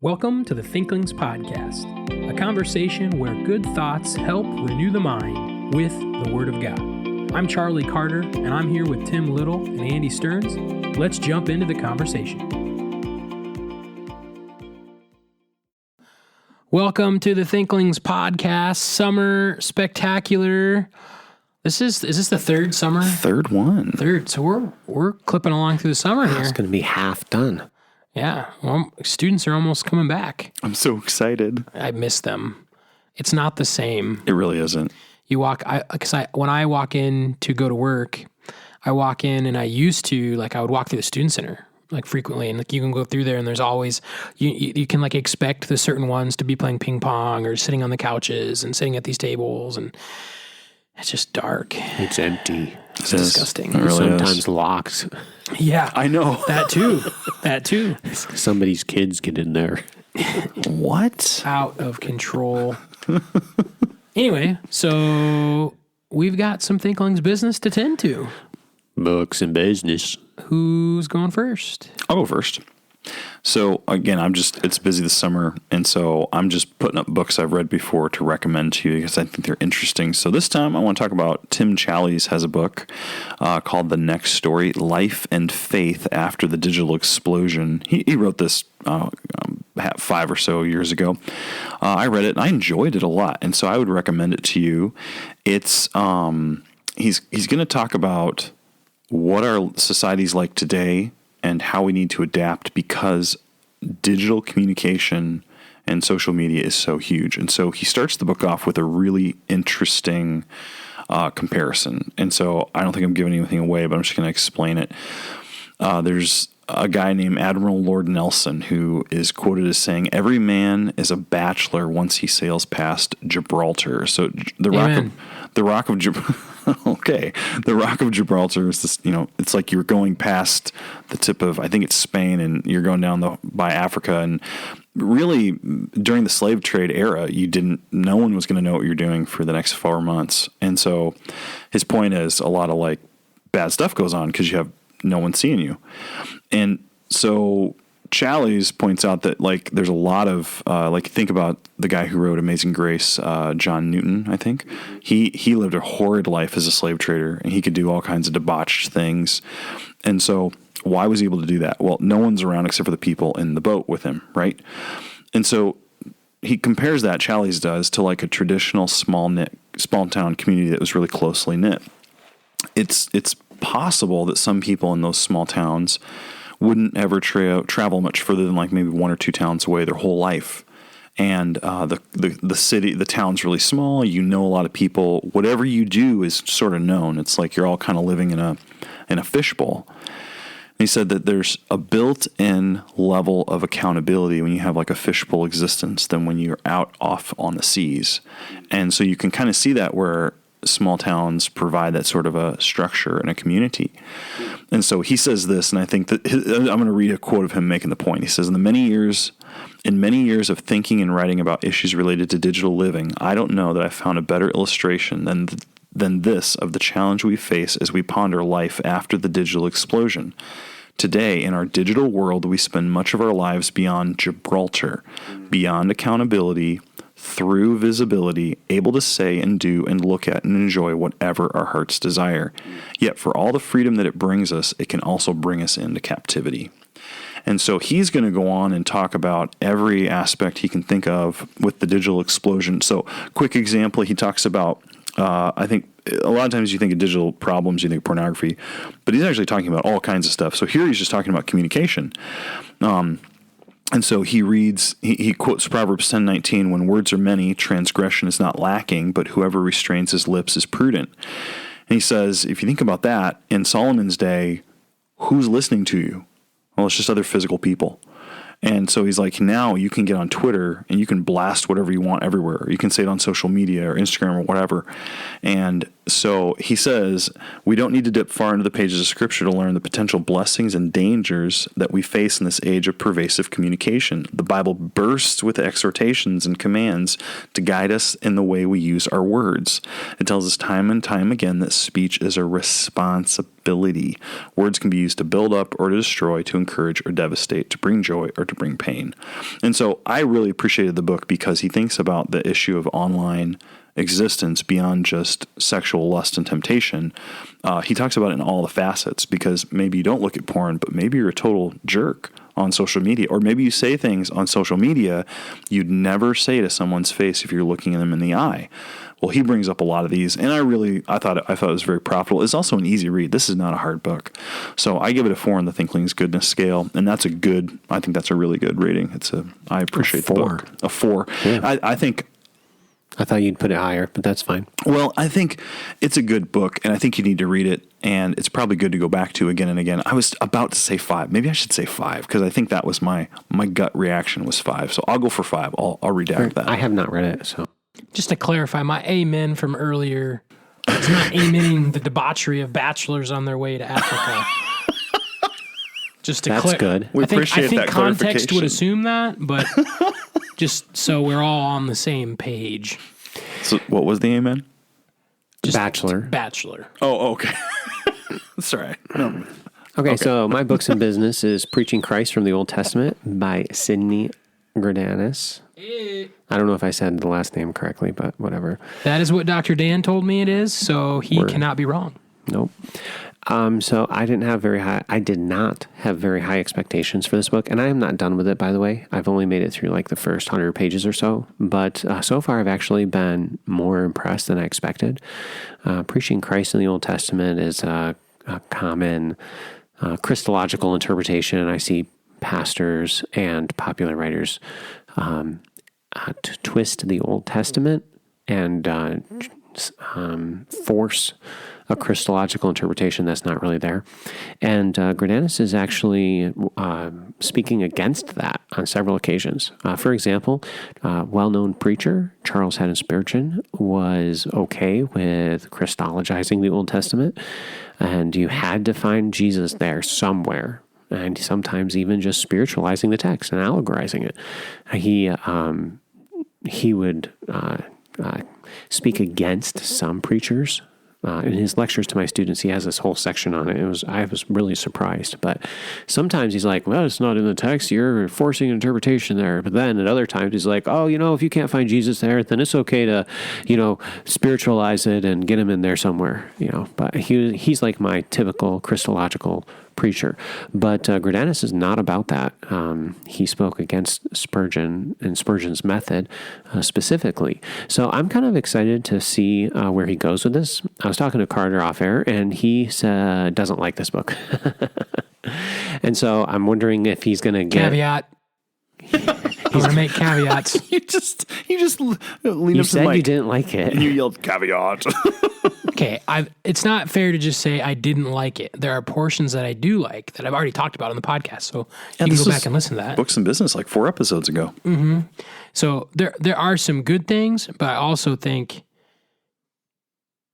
Welcome to the Thinklings podcast, a conversation where good thoughts help renew the mind with the Word of God. I'm Charlie Carter, and I'm here with Tim Little and Andy Stearns. Let's jump into the conversation. Welcome to the Thinklings podcast, summer spectacular. Is this the third summer? Third one. Third. So we're clipping along through the summer here. It's going to be half done. Yeah, well, students are almost coming back. I'm so excited. I miss them. It's not the same. It really isn't. When I walk in to go to work, I walk in and I would walk through the student center frequently, and you can go through there and there's always, you can expect the certain ones to be playing ping pong or sitting on the couches and sitting at these tables, and it's just dark. It's empty. It's disgusting. It really Sometimes locked. Yeah. I know. That too. Somebody's kids get in there. What? Out of control. Anyway, so we've got some Thinklings business to tend to. Books and business. Who's going first? I'll go first. So again, it's busy this summer, and so I'm just putting up books I've read before to recommend to you because I think they're interesting. So this time I want to talk about Tim Challies has a book called The Next Story, Life and Faith After the Digital Explosion. He wrote this 5 or so years ago. I read it and I enjoyed it a lot, and so I would recommend it to you. It's he's going to talk about what our society's like today and how we need to adapt because digital communication and social media is so huge. And so he starts the book off with a really interesting comparison. And so I don't think I'm giving anything away, but I'm just going to explain it. There's a guy named Admiral Lord Nelson who is quoted as saying, "Every man is a bachelor once he sails past Gibraltar." So the Rock of Gibraltar. Okay. The Rock of Gibraltar is this, it's like you're going past the tip of, I think it's Spain, and you're going down by Africa. And really, during the slave trade era, no one was going to know what you're doing for the next 4 months. And so his point is a lot of bad stuff goes on because you have no one seeing you. And so Challies points out that there's a lot of think about the guy who wrote Amazing Grace, John Newton, I think. He lived a horrid life as a slave trader, and he could do all kinds of debauched things. And so why was he able to do that? Well, no one's around except for the people in the boat with him, right? And so he compares that, Challies does, to a traditional small town community that was really closely knit. It's possible that some people in those small towns wouldn't ever travel much further than maybe 1 or 2 towns away their whole life. And the town's really small. You know a lot of people. Whatever you do is sort of known. It's like you're all kind of living in a fishbowl. And he said that there's a built-in level of accountability when you have a fishbowl existence than when you're off on the seas. And so you can kind of see that where small towns provide that sort of a structure and a community. And so he says this, and I think that I'm going to read a quote of him making the point. He says, in many years of thinking and writing about issues related to digital living, I don't know that I found a better illustration than this of the challenge we face as we ponder life after the digital explosion. Today, in our digital world, we spend much of our lives beyond Gibraltar, beyond accountability, through visibility, able to say and do and look at and enjoy whatever our hearts desire. Yet for all the freedom that it brings us, it can also bring us into captivity. And so he's going to go on and talk about every aspect he can think of with the digital explosion. So quick example, he talks about, I think a lot of times you think of digital problems, you think of pornography, but he's actually talking about all kinds of stuff. So here he's just talking about communication. And so he quotes Proverbs 10:19, when words are many, transgression is not lacking, but whoever restrains his lips is prudent. And he says, if you think about that, in Solomon's day, who's listening to you? Well, it's just other physical people. And so he's like, now you can get on Twitter and you can blast whatever you want everywhere. You can say it on social media or Instagram or whatever. And So he says, we don't need to dip far into the pages of Scripture to learn the potential blessings and dangers that we face in this age of pervasive communication. The Bible bursts with exhortations and commands to guide us in the way we use our words. It tells us time and time again that speech is a responsibility. Words can be used to build up or to destroy, to encourage or devastate, to bring joy or to bring pain. And so I really appreciated the book because he thinks about the issue of online existence beyond just sexual lust and temptation. He talks about it in all the facets, because maybe you don't look at porn, but maybe you're a total jerk on social media, or maybe you say things on social media you'd never say to someone's face if you're looking them in the eye. Well, he brings up a lot of these, and I thought it was very profitable. It's also an easy read. This is not a hard book, so I give it a 4 on the Thinklings goodness scale, and I think that's a really good rating. I appreciate the book. A 4. Yeah. I thought you'd put it higher, but that's fine. Well, I think it's a good book, and I think you need to read it, and it's probably good to go back to again and again. I was about to say 5. Maybe I should say 5, because I think that was my gut reaction was 5. So I'll go for 5. I'll redact that. I have not read it, so. Just to clarify, my amen from earlier, it's not amening the debauchery of bachelors on their way to Africa. Just to That's good. We I think appreciate that context would clarification. assume that, but just so we're all on the same page. So what was the amen? Just Bachelor. Oh, okay. Sorry. No. Okay, so my books and business is Preaching Christ from the Old Testament by Sidney Greidanus. I don't know if I said the last name correctly, but whatever. That is what Dr. Dan told me it is, so he cannot be wrong. Nope. So I did not have very high expectations for this book, and I am not done with it, by the way. I've only made it through like the first 100 pages or so, but so far I've actually been more impressed than I expected. Preaching Christ in the Old Testament is a common Christological interpretation. I see pastors and popular writers to twist the Old Testament and force a Christological interpretation that's not really there. And Greidanus is actually speaking against that on several occasions. For example, well-known preacher Charles Haddon Spurgeon was okay with Christologizing the Old Testament, and you had to find Jesus there somewhere, and sometimes even just spiritualizing the text and allegorizing it. He would speak against some preachers. In his lectures to my students, he has this whole section on it. I was really surprised. But sometimes he's like, well, it's not in the text. You're forcing interpretation there. But then at other times he's like, oh, if you can't find Jesus there, then it's okay to, spiritualize it and get him in there somewhere. But he's like my typical Christological preacher. But Greidanus is not about that. He spoke against Spurgeon and Spurgeon's method specifically. So I'm kind of excited to see where he goes with this. I was talking to Carter off air, and he doesn't like this book. And so I'm wondering if he's going to get... Caveat. I'm going to make caveats. You just lean up to the You said mic you didn't like it. and you yelled caveat. Okay, it's not fair to just say I didn't like it. There are portions that I do like that I've already talked about on the podcast, so you can go back and listen to that. Books and Business, like 4 episodes ago. Mm-hmm. So there are some good things, but I also think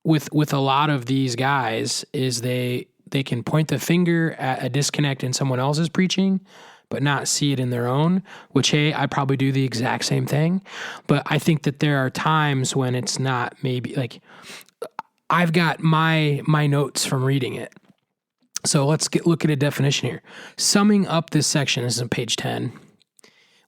with a lot of these guys is they can point the finger at a disconnect in someone else's preaching, but not see it in their own, which, hey, I probably do the exact same thing. But I think that there are times when it's not maybe like I've got my notes from reading it. So let's look at a definition here. Summing up this section, this is on page 10.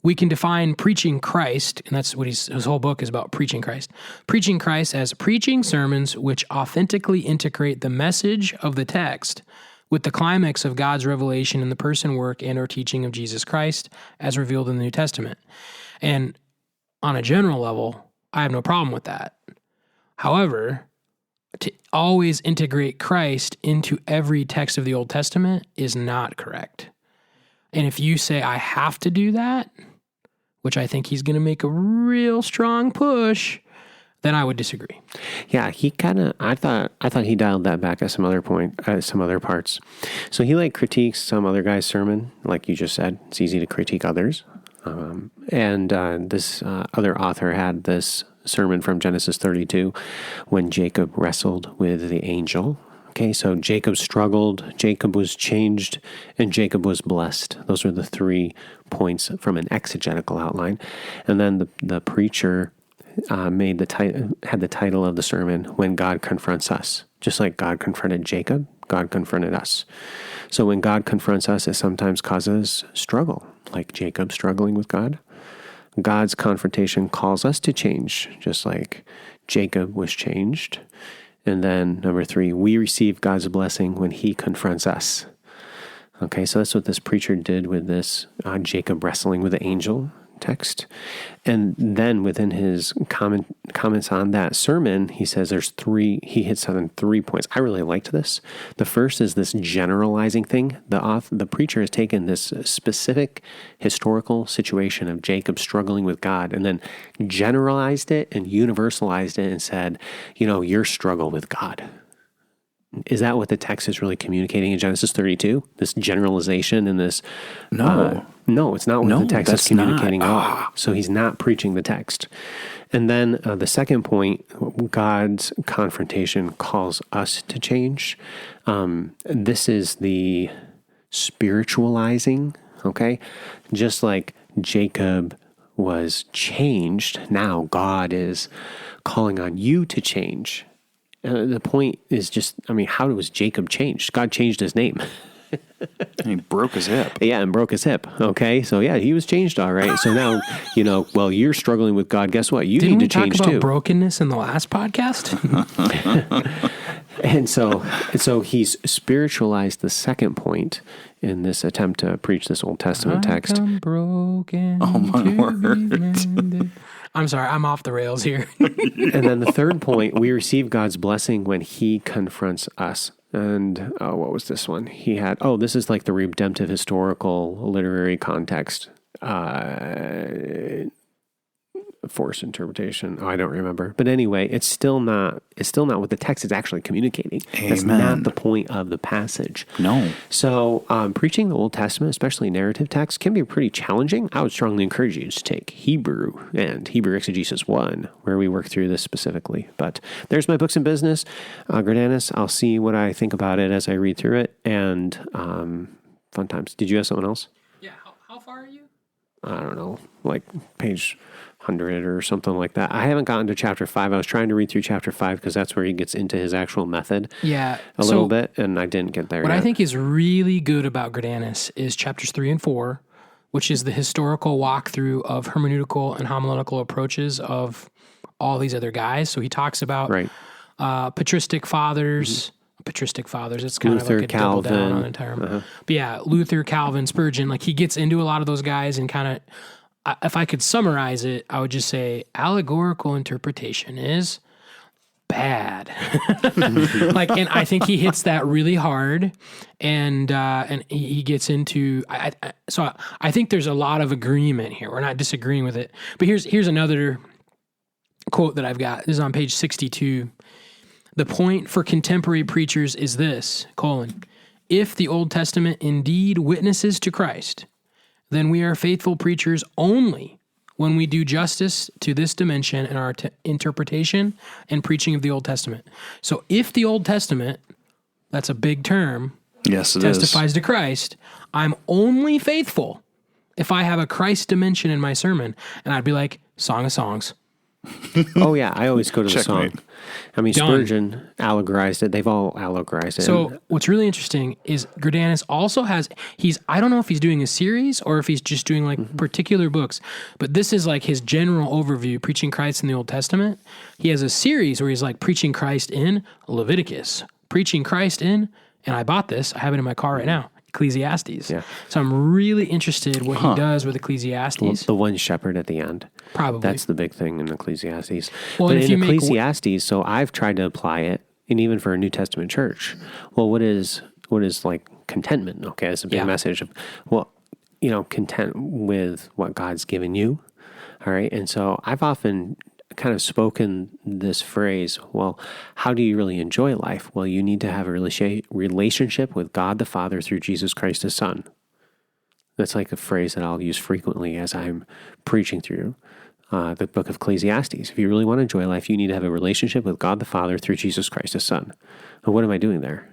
We can define preaching Christ, and that's what his whole book is about, preaching Christ. Preaching Christ as preaching sermons which authentically integrate the message of the text with the climax of God's revelation in the person, work, and or teaching of Jesus Christ as revealed in the New Testament. And on a general level, I have no problem with that. However, to always integrate Christ into every text of the Old Testament is not correct. And if you say I have to do that, which I think he's going to make a real strong push, then I would disagree. Yeah, I thought he dialed that back at some other parts. So he critiques some other guy's sermon, like you just said. It's easy to critique others. And this other author had this sermon from Genesis 32 when Jacob wrestled with the angel. Okay, so Jacob struggled, Jacob was changed, and Jacob was blessed. Those are the 3 points from an exegetical outline. And then the preacher had the title of the sermon, When God Confronts Us. Just like God confronted Jacob, God confronted us. So when God confronts us, it sometimes causes struggle, like Jacob struggling with God. God's confrontation calls us to change, just like Jacob was changed. And then number 3, we receive God's blessing when he confronts us. Okay, so that's what this preacher did with this Jacob wrestling with the angel text. And then within his comments on that sermon, he says he hits on 3 points. I really liked this. The first is this generalizing thing. The preacher has taken this specific historical situation of Jacob struggling with God and then generalized it and universalized it and said, your struggle with God. Is that what the text is really communicating in Genesis 32? This generalization and this... No, it's not what the text is communicating at all. So he's not preaching the text. And then the second point, God's confrontation calls us to change. This is the spiritualizing, okay? Just like Jacob was changed, now God is calling on you to change. The point is just, how was Jacob changed? God changed his name. He broke his hip. Yeah, and broke his hip. Okay, so yeah, he was changed all right. So now, you're struggling with God. Guess what? You need to change too. Didn't we talk about brokenness in the last podcast? And so he's spiritualized the second point in this attempt to preach this Old Testament text. I'm broken. Oh, my word. I'm sorry, I'm off the rails here. And then the third point, we receive God's blessing when he confronts us. And what was this one? He had, this is like the redemptive historical literary context. Forced interpretation. I don't remember. But anyway, it's still not what the text is actually communicating. Amen. That's not the point of the passage. No. So preaching the Old Testament, especially narrative text, can be pretty challenging. I would strongly encourage you to take Hebrew and Hebrew Exegesis 1, where we work through this specifically. But there's my books and business. Grandanis, I'll see what I think about it as I read through it. And fun times. Did you have someone else? Yeah. How far are you? I don't know, like page 100 or something like that. I haven't gotten to chapter 5. I was trying to read through chapter 5 because that's where he gets into his actual method a little bit, and I didn't get there What yet. I think is really good about Grandanis is chapters 3 and 4, which is the historical walkthrough of hermeneutical and homiletical approaches of all these other guys. So he talks about patristic fathers. Patristic fathers. It's kind Luther, of like a Calvin, double down on the entire. But yeah, Luther, Calvin, Spurgeon. Like he gets into a lot of those guys and kind of. If I could summarize it, I would just say allegorical interpretation is bad. And I think he hits that really hard, and he gets into. So I think there's a lot of agreement here. We're not disagreeing with it. But here's another quote that I've got. This is on page 62. The point for contemporary preachers is this: if the Old Testament indeed witnesses to Christ, then we are faithful preachers only when we do justice to this dimension in our interpretation and preaching of the Old Testament. So if the Old Testament, that's a big term, yes, it testifies to Christ, I'm only faithful if I have a Christ dimension in my sermon. And I'd be like, Song of Songs. Oh, yeah. I always go to the Checkmate. song. Spurgeon allegorized it. They've all allegorized it. So what's really interesting is Grandanis also has, I don't know if he's doing a series or if he's just doing like particular books, but this is like his general overview, preaching Christ in the Old Testament. He has a series where he's like preaching Christ in Leviticus, preaching Christ in, and I bought this, I have it in my car right now, Ecclesiastes. Yeah. So I'm really interested what he does with Ecclesiastes. The one shepherd at the end. Probably. That's the big thing in Ecclesiastes. Well, but if in you Ecclesiastes, so I've tried to apply it, and even for a New Testament church. Well, what is like contentment? Okay, it's a big message of, content with what God's given you. All right, and so I've often kind of spoken this phrase, well, how do you really enjoy life? Well, you need to have a relationship with God the Father through Jesus Christ his Son. That's like a phrase that I'll use frequently as I'm preaching through the book of Ecclesiastes. If you really want to enjoy life, you need to have a relationship with God the Father through Jesus Christ, His Son. Well, what am I doing there?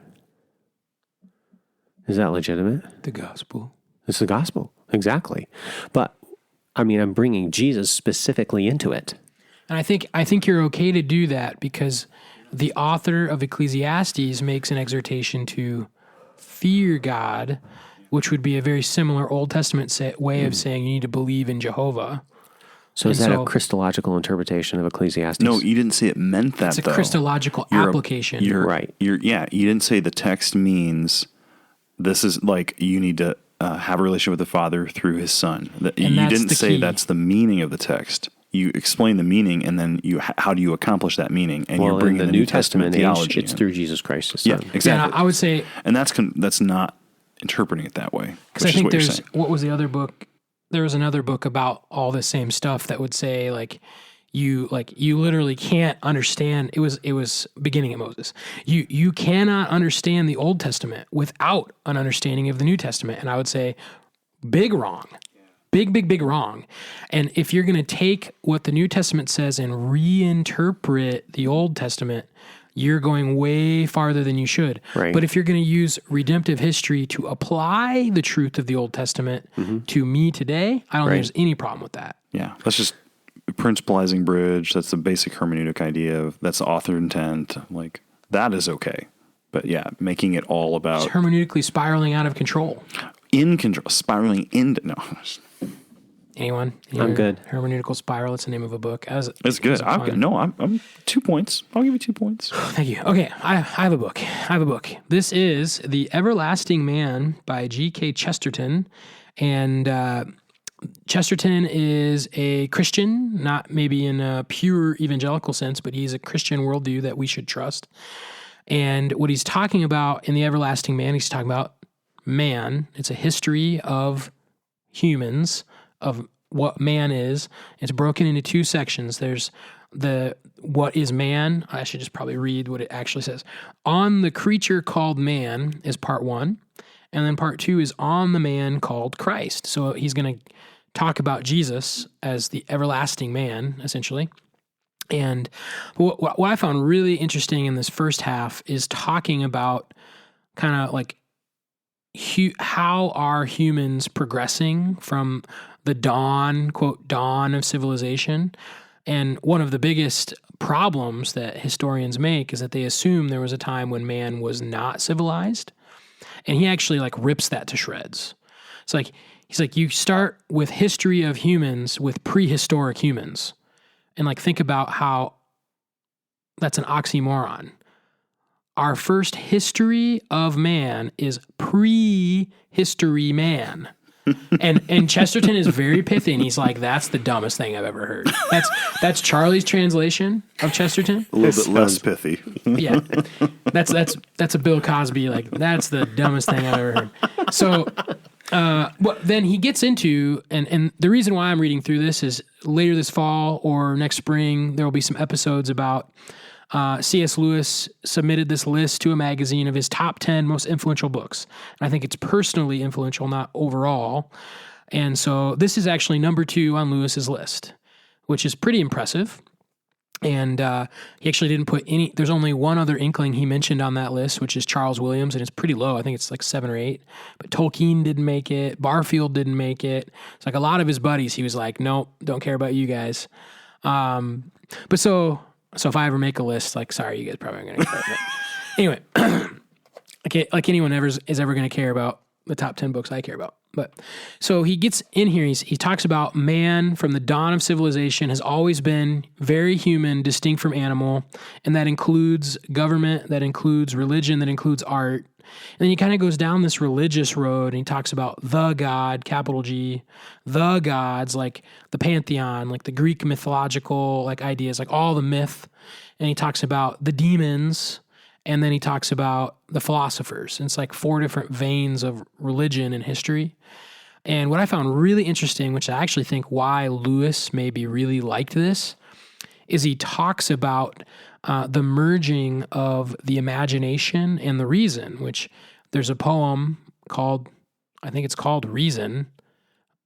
Is that legitimate? The gospel. It's the gospel, exactly. But I'm bringing Jesus specifically into it. And I think you're okay to do that because the author of Ecclesiastes makes an exhortation to fear God, which would be a very similar Old Testament way of saying you need to believe in Jehovah. So is that a Christological interpretation of Ecclesiastes? No, you didn't say it meant that, It's a Christological application. Right. You didn't say the text means this is like you need to have a relationship with the Father through His Son. You didn't say that's the meaning of the text. You explain the meaning, and then how do you accomplish that meaning? And you're bringing in the New Testament theology. It's through Jesus Christ, His Son. Yeah, exactly. Yeah, I would say, and that's not interpreting it that way. Because I think what was the other book? There was another book about all the same stuff that would say you literally can't understand. It was beginning at Moses. You cannot understand the Old Testament without an understanding of the New Testament. And I would say, big wrong. Big wrong. And if you're going to take what the New Testament says and reinterpret the Old Testament, you're going way farther than you should. Right. But if you're going to use redemptive history to apply the truth of the Old Testament to me today, I don't think there's any problem with that. Yeah. That's just principalizing bridge. That's the basic hermeneutic idea that's the author intent. Like, that is okay. But yeah, making it all about... It's hermeneutically spiraling out of control. In control. Spiraling into... No. Anyone? I'm good. Hermeneutical Spiral. It's the name of a book. It's good. I'm 2 points. I'll give you 2 points. Thank you. Okay, I have a book. This is The Everlasting Man by G.K. Chesterton. And Chesterton is a Christian, not maybe in a pure evangelical sense, but he's a Christian worldview that we should trust. And what he's talking about in The Everlasting Man, he's talking about man. It's a history of humans, of what man is. It's broken into 2 sections. There's the what is man. I should just probably read what it actually says. On the creature called man is part 1. And then part 2 is on the man called Christ. So he's going to talk about Jesus as the everlasting man, essentially. And what I found really interesting in this first half is talking about kind of like how are humans progressing from the dawn, quote, dawn of civilization. And one of the biggest problems that historians make is that they assume there was a time when man was not civilized. And he actually rips that to shreds. It's he's like, you start with history of humans with prehistoric humans. And think about how that's an oxymoron. Our first history of man is prehistory man. And Chesterton is very pithy, and he's like, that's the dumbest thing I've ever heard. That's Charlie's translation of Chesterton. A little bit less pithy. Yeah. That's a Bill Cosby, that's the dumbest thing I've ever heard. So then he gets into, and the reason why I'm reading through this is later this fall or next spring, there will be some episodes about C.S. Lewis submitted this list to a magazine of his top 10 most influential books. And I think it's personally influential, not overall. And so this is actually number 2 on Lewis's list, which is pretty impressive. And he actually didn't put any, there's only one other inkling he mentioned on that list, which is Charles Williams, and it's pretty low. I think it's 7 or 8. But Tolkien didn't make it. Barfield didn't make it. It's a lot of his buddies, he was like, nope, don't care about you guys. But so if I ever make a list, sorry, you guys probably aren't going to care about it. Anyway, like anyone is ever going to care about the top 10 books I care about. But so he gets in here, he talks about man from the dawn of civilization has always been very human, distinct from animal, and that includes government, that includes religion, that includes art. And then he kind of goes down this religious road, and he talks about the God, capital G, the gods, like the pantheon, like the Greek mythological ideas, all the myth. And he talks about the demons, and then he talks about the philosophers. And it's 4 different veins of religion and history. And what I found really interesting, which I actually think why Lewis maybe really liked this, is he talks about the merging of the imagination and the reason, which there's a poem called, I think it's called Reason,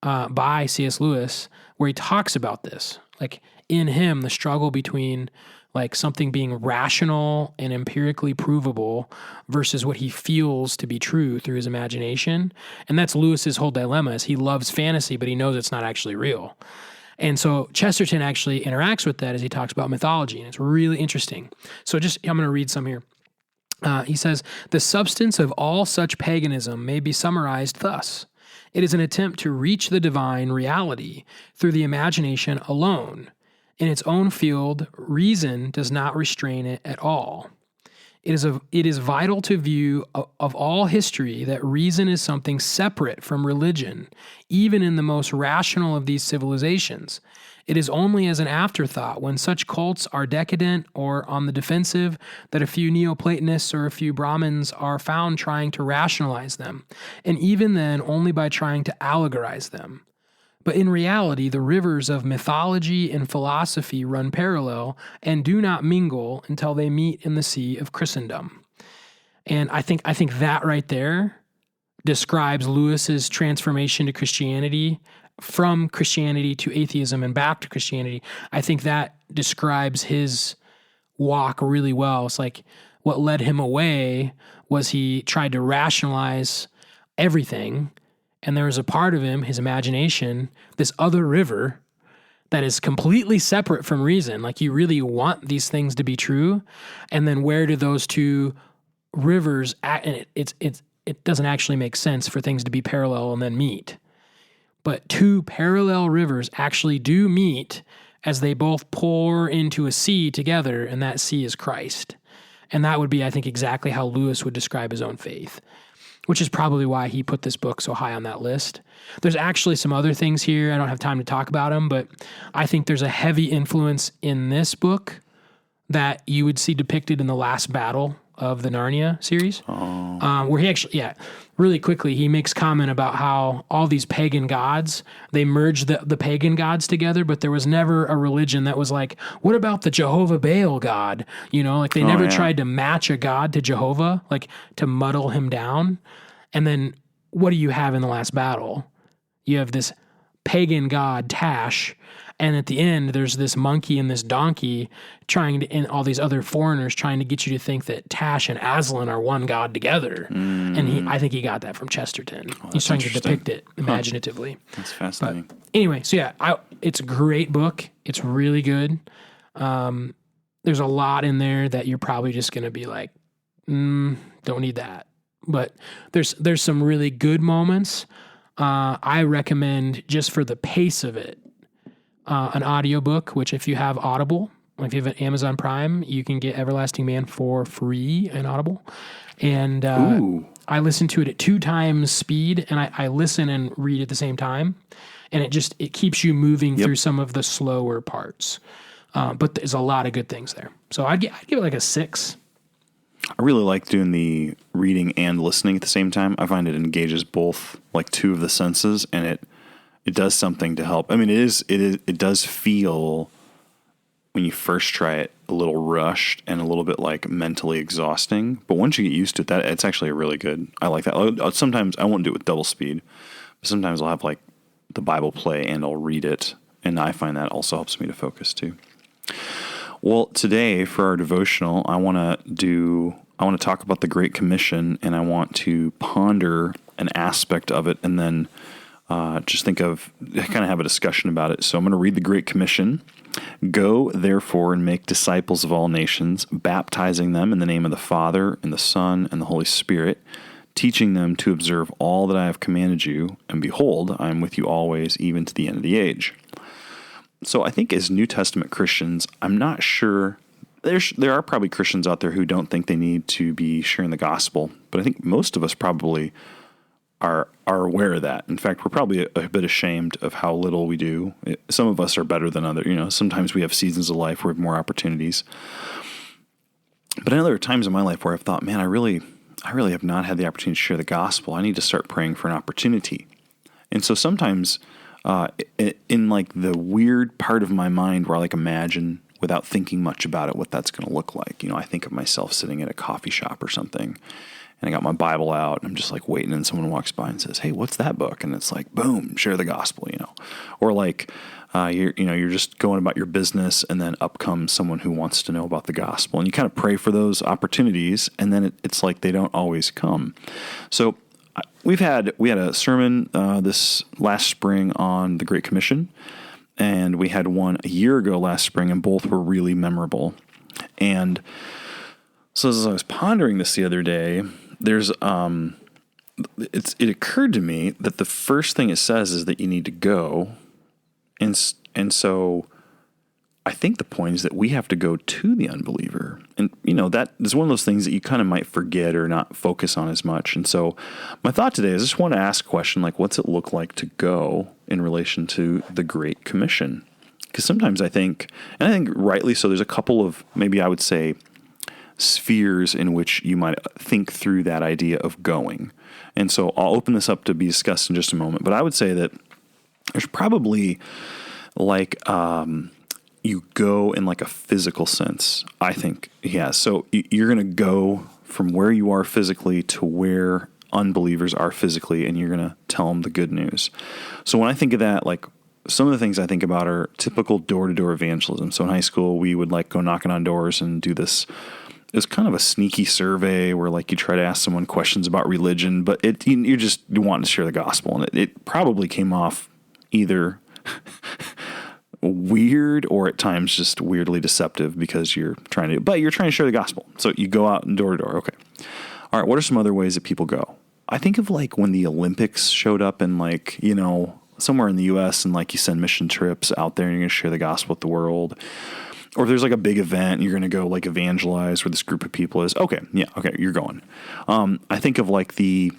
by C.S. Lewis, where he talks about this. Like in him, the struggle between like something being rational and empirically provable versus what he feels to be true through his imagination. And that's Lewis's whole dilemma is he loves fantasy, but he knows it's not actually real. And so Chesterton actually interacts with that as he talks about mythology, and it's really interesting. So I'm going to read some here. He says, the substance of all such paganism may be summarized thus. It is an attempt to reach the divine reality through the imagination alone. In its own field, reason does not restrain it at all. It is vital to view of all history that reason is something separate from religion, even in the most rational of these civilizations. It is only as an afterthought when such cults are decadent or on the defensive that a few Neoplatonists or a few Brahmins are found trying to rationalize them, and even then only by trying to allegorize them. But in reality, the rivers of mythology and philosophy run parallel and do not mingle until they meet in the sea of Christendom. And I think that right there describes Lewis's transformation to Christianity, from Christianity to atheism and back to Christianity. I think that describes his walk really well. It's like what led him away was he tried to rationalize everything. And there was a part of him, his imagination, this other river that is completely separate from reason. Like you really want these things to be true. And then where do those two rivers act? And it doesn't actually make sense for things to be parallel and then meet. But two parallel rivers actually do meet as they both pour into a sea together, and that sea is Christ. And that would be, I think, exactly how Lewis would describe his own faith, which is probably why he put this book so high on that list. There's actually some other things here. I don't have time to talk about them, but I think there's a heavy influence in this book that you would see depicted in the last battle of the Narnia series, where he actually, really quickly, he makes comment about how all these pagan gods, they merged the pagan gods together, but there was never a religion that was like, what about the Jehovah Baal God? You know, like they never tried to match a god to Jehovah, like to muddle him down. And then what do you have in the last battle? You have this pagan god, Tash, and at the end, there's this monkey and this donkey and all these other foreigners trying to get you to think that Tash and Aslan are one god together. And I think he got that from Chesterton. He's trying to depict it imaginatively. That's fascinating. But anyway, so it's a great book. It's really good. There's a lot in there that you're probably just going to be like, don't need that. But there's some really good moments. I recommend, just for the pace of it, an audiobook, which if you have Audible, if you have an Amazon Prime, you can get Everlasting Man for free in Audible. And I listen to it at 2 times speed, and I listen and read at the same time. And it keeps you moving through some of the slower parts. But there's a lot of good things there. So I'd give it like a 6. I really like doing the reading and listening at the same time. I find it engages both, like 2 of the senses, and it does something to help. I mean, it does feel, when you first try it, a little rushed and a little bit like mentally exhausting. But once you get used to it, it's actually really good. I like that. Sometimes I won't do it with double speed. But sometimes I'll have like the Bible play and I'll read it, and I find that also helps me to focus too. Well, today for our devotional, I want to talk about the Great Commission, and I want to ponder an aspect of it, and then just kind of have a discussion about it. So I'm going to read the Great Commission. Go, therefore, and make disciples of all nations, baptizing them in the name of the Father, and the Son, and the Holy Spirit, teaching them to observe all that I have commanded you. And behold, I am with you always, even to the end of the age. So I think as New Testament Christians, I'm not sure. There are probably Christians out there who don't think they need to be sharing the gospel, but I think most of us probably are aware of that. In fact, we're probably a bit ashamed of how little we do. Some of us are better than others. You know, sometimes we have seasons of life where we have more opportunities. But I know there are times in my life where I've thought, man, I really have not had the opportunity to share the gospel. I need to start praying for an opportunity. And so sometimes in like the weird part of my mind where I like imagine, without thinking much about it, what that's going to look like. You know, I think of myself sitting at a coffee shop or something, and I got my Bible out, and I'm just like waiting, and someone walks by and says, hey, what's that book? And it's like, boom, share the gospel, you know. Or like, You're just going about your business, and then up comes someone who wants to know about the gospel, and you kind of pray for those opportunities, and then it's like they don't always come. So we had a sermon this last spring on the Great Commission, and we had one a year ago last spring, and both were really memorable. And so as I was pondering this the other day, there's it occurred to me that the first thing it says is that you need to go. And so I think the point is that we have to go to the unbeliever. And, that is one of those things that you kind of might forget or not focus on as much. And so my thought today is I just want to ask a question, like, what's it look like to go in relation to the Great Commission? Because sometimes I think rightly so, there's a couple of, maybe I would say, spheres in which you might think through that idea of going. And so I'll open this up to be discussed in just a moment. But I would say that there's probably like you go in like a physical sense, I think. Yeah. So you're going to go from where you are physically to where unbelievers are physically, and you're going to tell them the good news. So when I think of that, like some of the things I think about are typical door-to-door evangelism. So in high school, we would like go knocking on doors and do this. It was kind of a sneaky survey where like you try to ask someone questions about religion, but you're just wanting to share the gospel. And it probably came off either weird or at times just weirdly deceptive because you're trying to share the gospel. So you go out and door to door. Okay. All right. What are some other ways that people go? I think of like when the Olympics showed up in like, somewhere in the US, and like you send mission trips out there and you're going to share the gospel with the world. Or if there's like a big event, you're going to go like evangelize where this group of people is. Okay. Yeah. Okay. You're going. I think of like the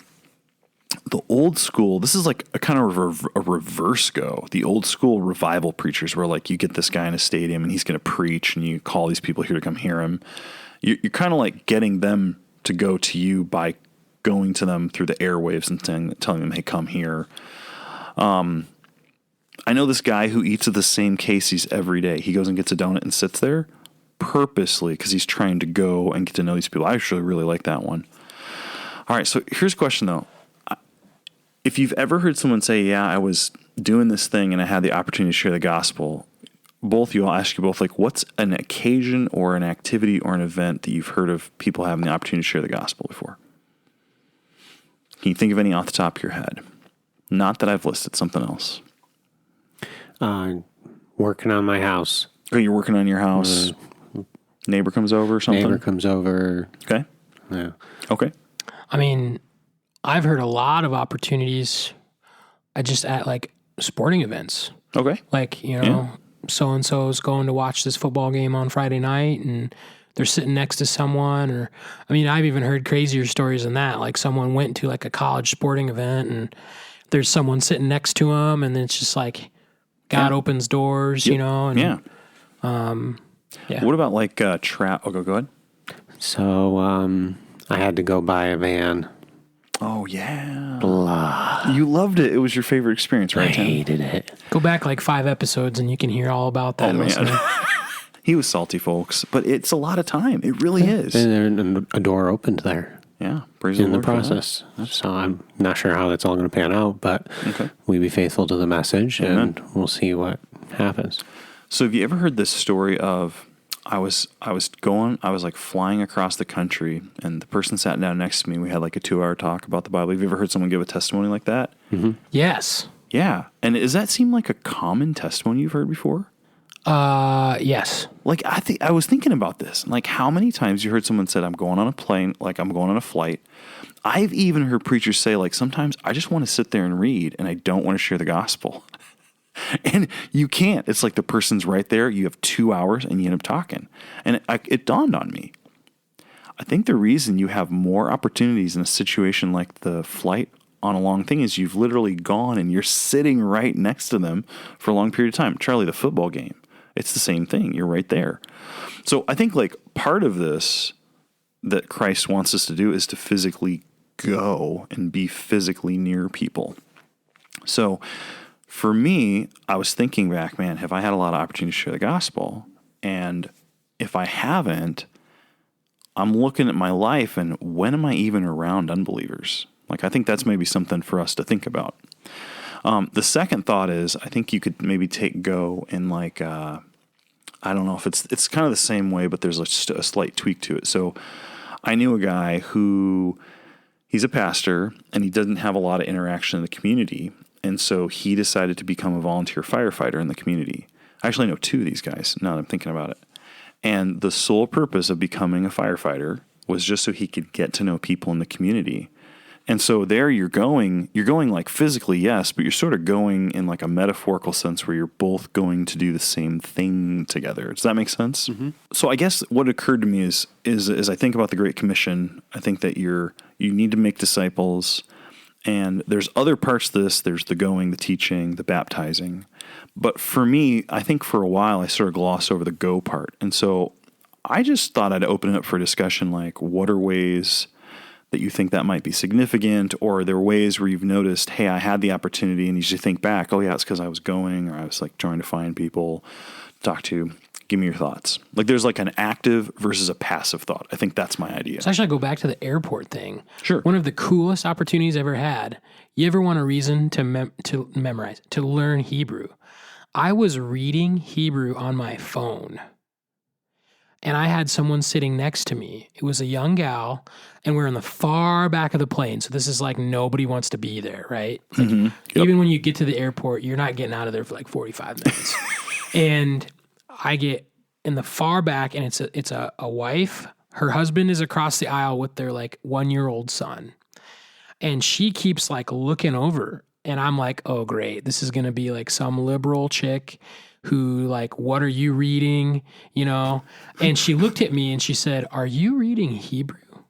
old school, this is like a kind of a reverse go. The old school revival preachers where like you get this guy in a stadium and he's going to preach and you call these people here to come hear him. You're kind of like getting them to go to you by going to them through the airwaves and telling them, hey, come here. I know this guy who eats at the same Casey's every day. He goes and gets a donut and sits there purposely because he's trying to go and get to know these people. I actually really like that one. All right, so here's a question, though. If you've ever heard someone say, yeah, I was doing this thing and I had the opportunity to share the gospel, I'll ask you both, like, what's an occasion or an activity or an event that you've heard of people having the opportunity to share the gospel before? Can you think of any off the top of your head? Not that I've listed, something else. Working on my house. Oh, you're working on your house. Neighbor comes over or something? Neighbor comes over. Okay. Yeah. Okay. I mean, I've heard a lot of opportunities at like sporting events. Okay. Like, so-and-so is going to watch this football game on Friday night and they're sitting next to someone. Or, I mean, I've even heard crazier stories than that. Like someone went to like a college sporting event and there's someone sitting next to them, and then it's just like God opens doors, And, yeah. Yeah. What about like go ahead. So I had to go buy a van. Oh, yeah. Blah. You loved it. It was your favorite experience, right, I Tim? hated it. Go back like 5 episodes and you can hear all about that. Oh, man. He was salty, folks, but it's a lot of time. It really is. And a door opened there. Yeah, praise the Lord in the process. So I'm not sure how that's all going to pan out, but we be faithful to the message. Amen. And we'll see what happens. So have you ever heard this story of I was like flying across the country, and the person sat down next to me. We had like a 2-hour talk about the Bible. Have you ever heard someone give a testimony like that? Mm-hmm. Yes. Yeah. And does that seem like a common testimony you've heard before? Yes. Like I was thinking about this. Like how many times you heard someone said, I'm going on a plane, like I'm going on a flight. I've even heard preachers say, like, sometimes I just want to sit there and read and I don't want to share the gospel. And you can't. It's like the person's right there. You have 2 hours and you end up talking. And it dawned on me. I think the reason you have more opportunities in a situation like the flight on a long thing is you've literally gone and you're sitting right next to them for a long period of time. Charlie, the football game, it's the same thing. You're right there. So I think like part of this that Christ wants us to do is to physically go and be physically near people. So for me, I was thinking back, man, have I had a lot of opportunity to share the gospel? And if I haven't, I'm looking at my life and when am I even around unbelievers? Like, I think that's maybe something for us to think about. The second thought is, I think you could maybe go in like, I don't know if it's kind of the same way, but there's a slight tweak to it. So I knew a guy who, he's a pastor and he doesn't have a lot of interaction in the community. And so he decided to become a volunteer firefighter in the community. I actually know 2 of these guys now that I'm thinking about it. And the sole purpose of becoming a firefighter was just so he could get to know people in the community. And so there you're going like physically, yes, but you're sort of going in like a metaphorical sense where you're both going to do the same thing together. Does that make sense? Mm-hmm. So I guess what occurred to me is as I think about the Great Commission, I think that you need to make disciples, and there's other parts to this. There's the going, the teaching, the baptizing. But for me, I think for a while I sort of glossed over the go part. And so I just thought I'd open it up for a discussion like, what are ways that you think that might be significant, or are there ways where you've noticed, hey, I had the opportunity, and you just think back, oh yeah, it's because I was going, or I was like trying to find people to talk to. Give me your thoughts. Like there's like an active versus a passive thought. I think that's my idea. So actually, I go back to the airport thing. Sure. One of the coolest opportunities I ever had. You ever want a reason to memorize, to learn Hebrew? I was reading Hebrew on my phone. And I had someone sitting next to me. It was a young gal, and we're in the far back of the plane. So this is like nobody wants to be there, right? Like even when you get to the airport, you're not getting out of there for like 45 minutes. And I get in the far back, and it's a wife. Her husband is across the aisle with their like 1-year-old son. And she keeps like looking over, and I'm like, oh great, this is going to be like some liberal chick who like, what are you reading? You know? And she looked at me and she said, are you reading Hebrew? I'm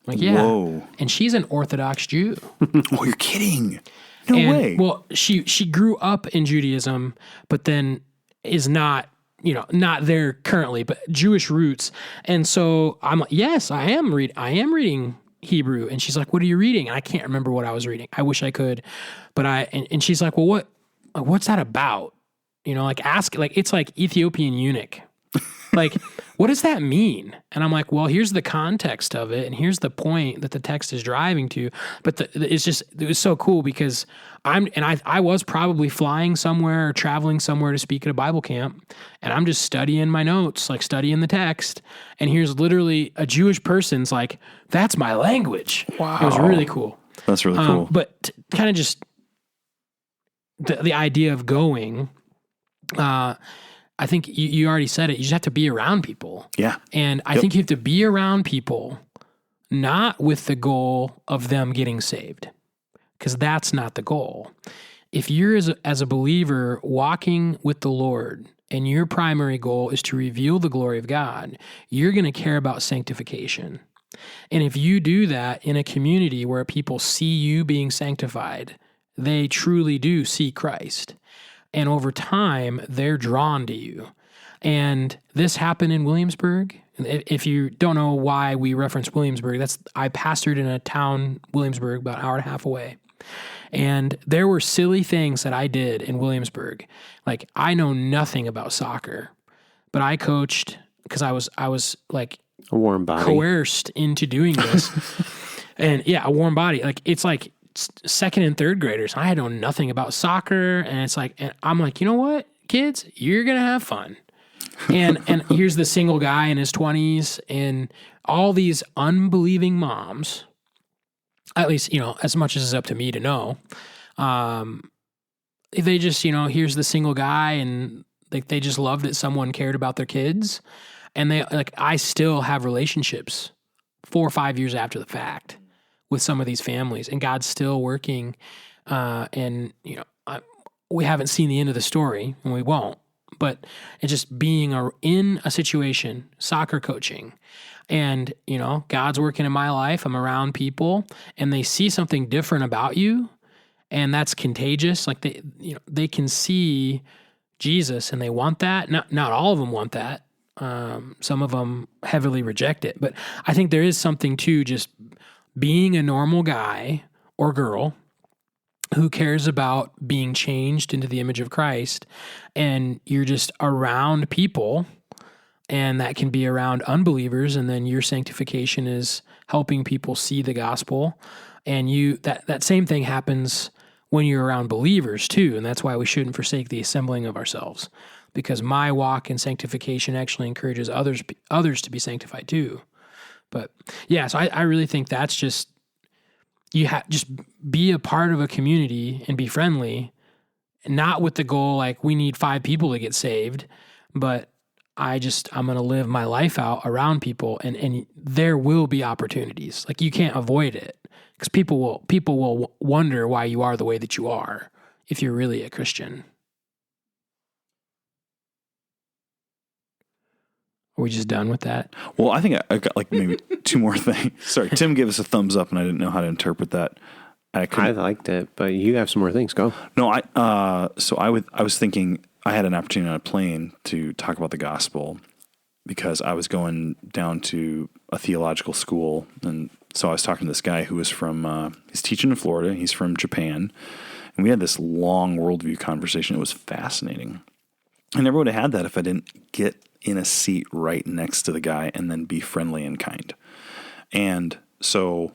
like, yeah. Whoa. And she's an Orthodox Jew. Oh, you're kidding. No way. Well, she grew up in Judaism, but then is not there currently, but Jewish roots. And so I'm like, yes, I am reading Hebrew. And she's like, what are you reading? And I can't remember what I was reading. I wish I could, but and she's like, well, what's that about? You know, like ask, like, it's like Ethiopian eunuch. Like, what does that mean? And I'm like, well, here's the context of it. And here's the point that the text is driving to. But it was so cool because I was probably flying somewhere or traveling somewhere to speak at a Bible camp. And I'm just studying my notes, like studying the text. And here's literally a Jewish person's like, that's my language. Wow. It was really cool. That's really cool. But kind of just the idea of going, I think you already said it. You just have to be around people. Yeah. And I think you have to be around people not with the goal of them getting saved, because that's not the goal. If you're as a believer walking with the Lord and your primary goal is to reveal the glory of God, you're going to care about sanctification. And if you do that in a community where people see you being sanctified, they truly do see Christ. And over time, they're drawn to you. And this happened in Williamsburg. If you don't know why we reference Williamsburg, I pastored in a town, Williamsburg, about an hour and a half away. And there were silly things that I did in Williamsburg. Like, I know nothing about soccer, but I coached because I was like a warm body, coerced into doing this. And yeah, a warm body. Like, it's like second and third graders. I know nothing about soccer, and it's like, and I'm like, you know what, kids, you're gonna have fun. And here's the single guy in his 20s, and all these unbelieving moms. At least, as much as it's up to me to know, they just, here's the single guy, and they just love that someone cared about their kids, and I still have relationships 4 or 5 years after the fact with some of these families, and God's still working. And we haven't seen the end of the story, and we won't. But it's just being in a situation, soccer coaching, and God's working in my life. I'm around people, and they see something different about you, and that's contagious. Like they can see Jesus, and they want that. Not all of them want that. Some of them heavily reject it. But I think there is something to just being a normal guy or girl who cares about being changed into the image of Christ, and you're just around people, and that can be around unbelievers, and then your sanctification is helping people see the gospel, and that same thing happens when you're around believers too. And that's why we shouldn't forsake the assembling of ourselves, because my walk in sanctification actually encourages others to be sanctified too. But yeah, so I really think that's just, just be a part of a community and be friendly, not with the goal, like we need 5 people to get saved, but I'm going to live my life out around people, and there will be opportunities. Like you can't avoid it, because people will wonder why you are the way that you are if you're really a Christian. Are we just done with that? Well, I think I've got like maybe 2 more things. Sorry, Tim gave us a thumbs up, and I didn't know how to interpret that. I liked it, but you have some more things. Go. No, I was thinking I had an opportunity on a plane to talk about the gospel, because I was going down to a theological school, and so I was talking to this guy who was from, he's teaching in Florida, he's from Japan, and we had this long worldview conversation. It was fascinating. I never would have had that if I didn't get in a seat right next to the guy and then be friendly and kind. And so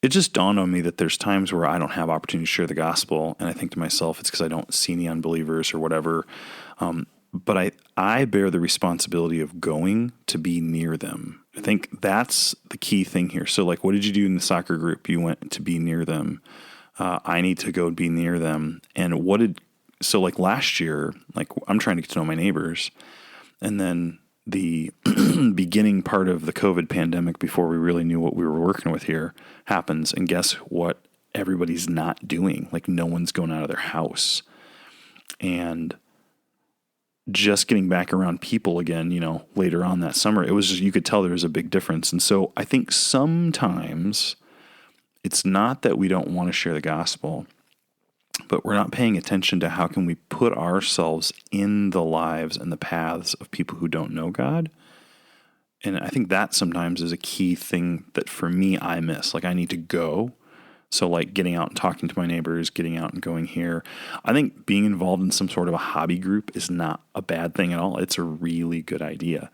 it just dawned on me that there's times where I don't have opportunity to share the gospel, and I think to myself, it's because I don't see any unbelievers or whatever. But I bear the responsibility of going to be near them. I think that's the key thing here. So like, what did you do in the soccer group? You went to be near them. I need to go be near them. And so like last year, like I'm trying to get to know my neighbors, and then the beginning part of the COVID pandemic, before we really knew what we were working with here, happens. And guess what? Everybody's not doing. Like no one's going out of their house. And just getting back around people again, later on that summer, it was just, you could tell there was a big difference. And so I think sometimes it's not that we don't want to share the gospel, but we're not paying attention to how can we put ourselves in the lives and the paths of people who don't know God. And I think that sometimes is a key thing that for me, I miss. Like I need to go. So like getting out and talking to my neighbors, getting out and going here. I think being involved in some sort of a hobby group is not a bad thing at all. It's a really good idea.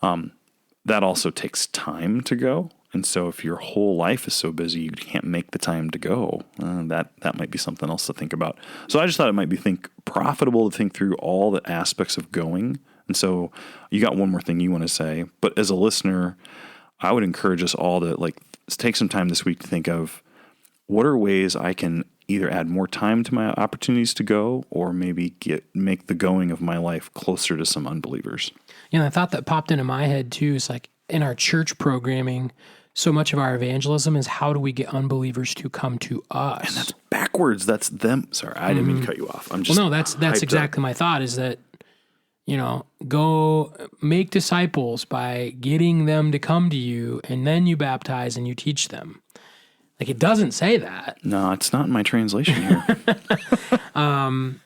That also takes time to go. And so if your whole life is so busy, you can't make the time to go, that might be something else to think about. So I just thought it might be profitable to think through all the aspects of going. And so you got one more thing you want to say, but as a listener, I would encourage us all to take some time this week to think of what are ways I can either add more time to my opportunities to go, or maybe make the going of my life closer to some unbelievers. Yeah, the thought that popped into my head too is like in our church programming, so much of our evangelism is how do we get unbelievers to come to us? And that's backwards. That's them. Sorry, I didn't mean to cut you off. I'm just that's exactly my thought, is that, go make disciples by getting them to come to you, and then you baptize and you teach them. Like it doesn't say that. No, it's not in my translation here. And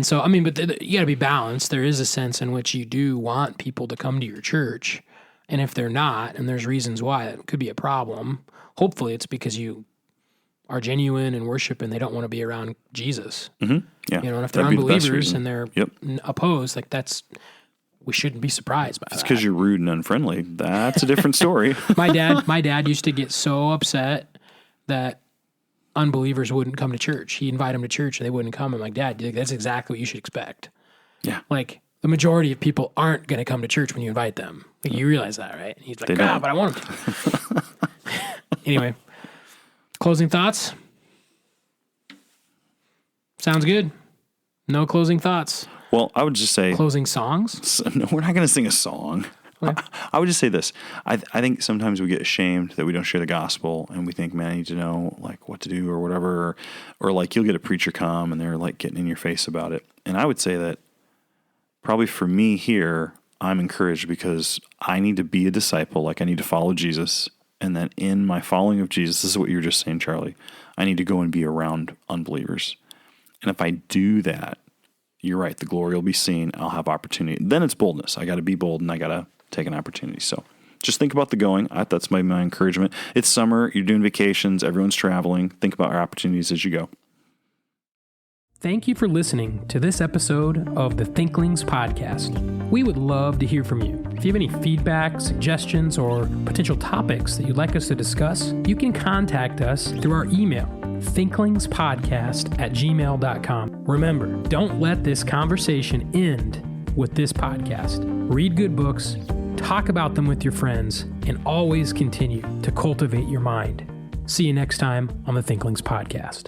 so, but you got to be balanced. There is a sense in which you do want people to come to your church. And if they're not, and there's reasons why, it could be a problem. Hopefully it's because you are genuine in worship and they don't want to be around Jesus. Mm-hmm. Yeah. And if they're unbelievers and they're opposed, we shouldn't be surprised by that. It's because you're rude and unfriendly. That's a different story. My dad used to get so upset that unbelievers wouldn't come to church. He'd invite them to church and they wouldn't come. I'm like, Dad, that's exactly what you should expect. Yeah. Like the majority of people aren't going to come to church when you invite them. Like, you realize that, right? And he's like, but I want them to. Anyway, closing thoughts? Sounds good. No closing thoughts. Well, I would just say... Closing songs? No, we're not going to sing a song. Okay. I would just say this. I think sometimes we get ashamed that we don't share the gospel, and we think, man, I need to know what to do or whatever. Or you'll get a preacher come and they're getting in your face about it. And I would say that probably for me here, I'm encouraged because I need to be a disciple. I need to follow Jesus. And then in my following of Jesus, this is what you were just saying, Charlie, I need to go and be around unbelievers. And if I do that, you're right, the glory will be seen. I'll have opportunity. Then it's boldness. I got to be bold and I got to take an opportunity. So just think about the going. That's my encouragement. It's summer. You're doing vacations. Everyone's traveling. Think about our opportunities as you go. Thank you for listening to this episode of the Thinklings podcast. We would love to hear from you. If you have any feedback, suggestions, or potential topics that you'd like us to discuss, you can contact us through our email, thinklingspodcast@gmail.com. Remember, don't let this conversation end with this podcast. Read good books, talk about them with your friends, and always continue to cultivate your mind. See you next time on the Thinklings podcast.